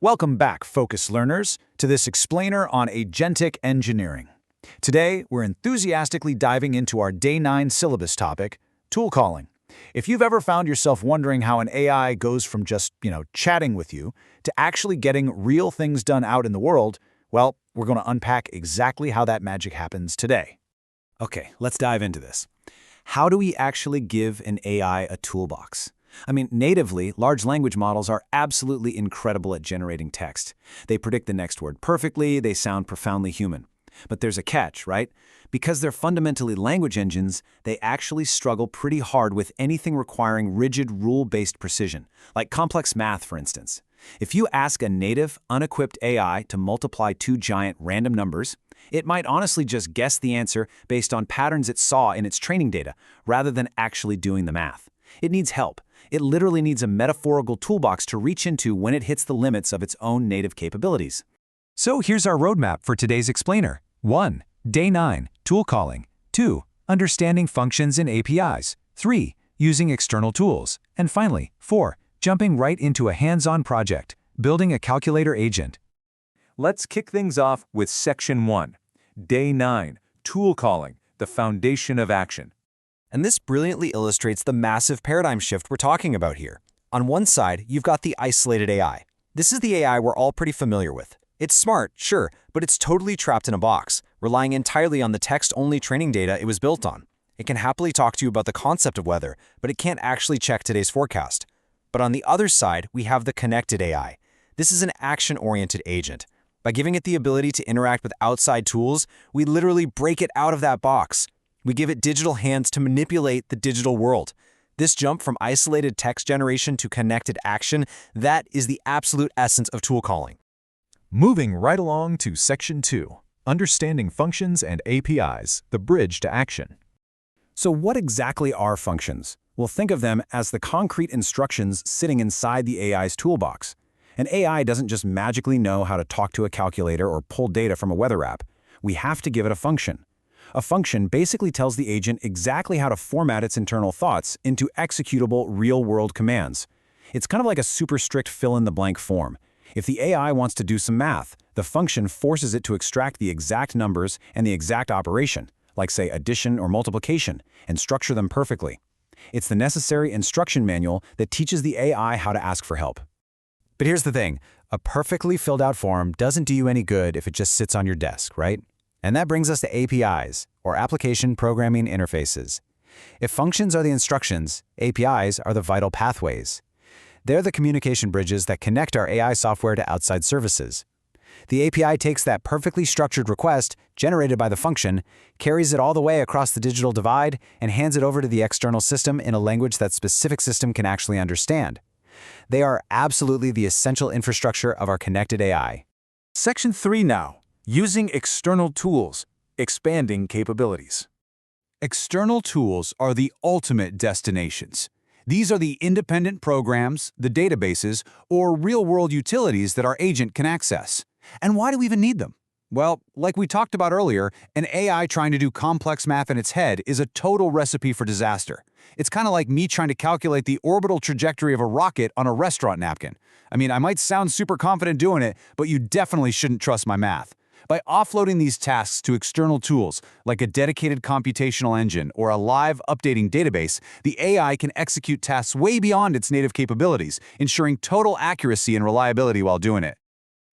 Welcome back, Focus learners, to this explainer on agentic engineering. Today, we're enthusiastically diving into our Day 9 syllabus topic, tool calling. If you've ever found yourself wondering how an AI goes from just, chatting with you to actually getting real things done out in the world, well, we're going to unpack exactly how that magic happens today. Okay, let's dive into this. How do we actually give an AI a toolbox? Natively, large language models are absolutely incredible at generating text. They predict the next word perfectly, they sound profoundly human. But there's a catch, right? Because they're fundamentally language engines, they actually struggle pretty hard with anything requiring rigid rule-based precision, like complex math, for instance. If you ask a native, unequipped AI to multiply two giant random numbers, it might honestly just guess the answer based on patterns it saw in its training data, rather than actually doing the math. It needs help. It literally needs a metaphorical toolbox to reach into when it hits the limits of its own native capabilities. So here's our roadmap for today's explainer. 1. Day 9. Tool calling. 2. Understanding functions and APIs. 3. Using external tools. And finally, 4. Jumping right into a hands-on project, building a calculator agent. Let's kick things off with Section 1. Day 9. Tool calling, the foundation of action. And this brilliantly illustrates the massive paradigm shift we're talking about here. On one side, you've got the isolated AI. This is the AI we're all pretty familiar with. It's smart, sure, but it's totally trapped in a box, relying entirely on the text-only training data it was built on. It can happily talk to you about the concept of weather, but it can't actually check today's forecast. But on the other side, we have the connected AI. This is an action-oriented agent. By giving it the ability to interact with outside tools, we literally break it out of that box. We give it digital hands to manipulate the digital world. This jump from isolated text generation to connected action, that is the absolute essence of tool calling. Moving right along to Section 2. Understanding functions and APIs, the bridge to action. So what exactly are functions? Well, think of them as the concrete instructions sitting inside the AI's toolbox. An AI doesn't just magically know how to talk to a calculator or pull data from a weather app. We have to give it a function. A function basically tells the agent exactly how to format its internal thoughts into executable real-world commands. It's kind of like a super strict fill-in-the-blank form. If the AI wants to do some math, the function forces it to extract the exact numbers and the exact operation, like say addition or multiplication, and structure them perfectly. It's the necessary instruction manual that teaches the AI how to ask for help. But here's the thing, a perfectly filled out form doesn't do you any good if it just sits on your desk, right? And that brings us to APIs, or Application Programming Interfaces. If functions are the instructions, APIs are the vital pathways. They're the communication bridges that connect our AI software to outside services. The API takes that perfectly structured request, generated by the function, carries it all the way across the digital divide, and hands it over to the external system in a language that specific system can actually understand. They are absolutely the essential infrastructure of our connected AI. Section 3 now. Using external tools, expanding capabilities. External tools are the ultimate destinations. These are the independent programs, the databases, or real-world utilities that our agent can access. And why do we even need them? Well, like we talked about earlier, an AI trying to do complex math in its head is a total recipe for disaster. It's kind of like me trying to calculate the orbital trajectory of a rocket on a restaurant napkin. I might sound super confident doing it, but you definitely shouldn't trust my math. By offloading these tasks to external tools, like a dedicated computational engine or a live updating database, the AI can execute tasks way beyond its native capabilities, ensuring total accuracy and reliability while doing it.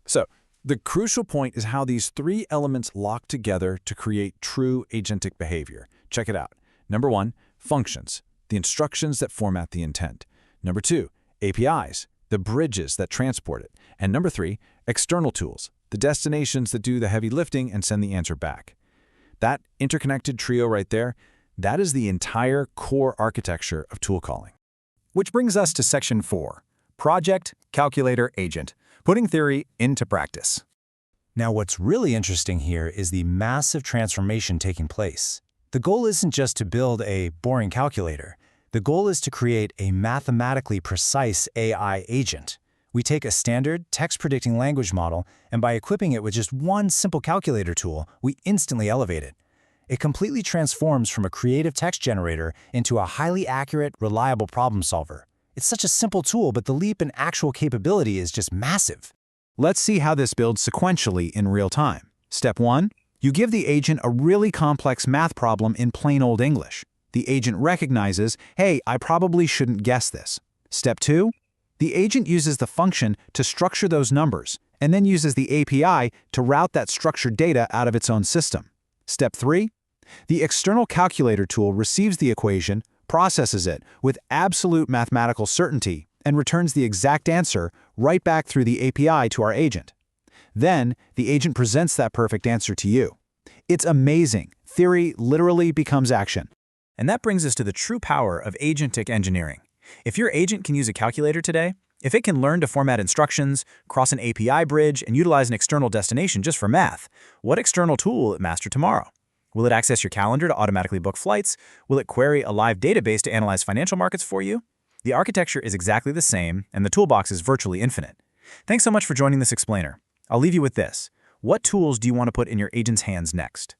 So, the crucial point is how these three elements lock together to create true agentic behavior. Check it out. Number 1, functions, the instructions that format the intent. Number 2, APIs, the bridges that transport it. And number 3, external tools, the destinations that do the heavy lifting and send the answer back. That interconnected trio right there, that is the entire core architecture of tool calling. Which brings us to Section 4, Project, Calculator, Agent, putting theory into practice. Now, what's really interesting here is the massive transformation taking place. The goal isn't just to build a boring calculator. The goal is to create a mathematically precise AI agent. We take a standard text-predicting language model, and by equipping it with just one simple calculator tool, we instantly elevate it. It completely transforms from a creative text generator into a highly accurate, reliable problem solver. It's such a simple tool, but the leap in actual capability is just massive. Let's see how this builds sequentially in real time. Step 1. You give the agent a really complex math problem in plain old English. The agent recognizes, hey, I probably shouldn't guess this. Step 2. The agent uses the function to structure those numbers, and then uses the API to route that structured data out of its own system. Step 3. The external calculator tool receives the equation, processes it with absolute mathematical certainty, and returns the exact answer right back through the API to our agent. Then, the agent presents that perfect answer to you. It's amazing. Theory literally becomes action. And that brings us to the true power of agentic engineering. If your agent can use a calculator today, if it can learn to format instructions, cross an API bridge, and utilize an external destination just for math, what external tool will it master tomorrow? Will it access your calendar to automatically book flights? Will it query a live database to analyze financial markets for you? The architecture is exactly the same, and the toolbox is virtually infinite. Thanks so much for joining this explainer. I'll leave you with this. What tools do you want to put in your agent's hands next?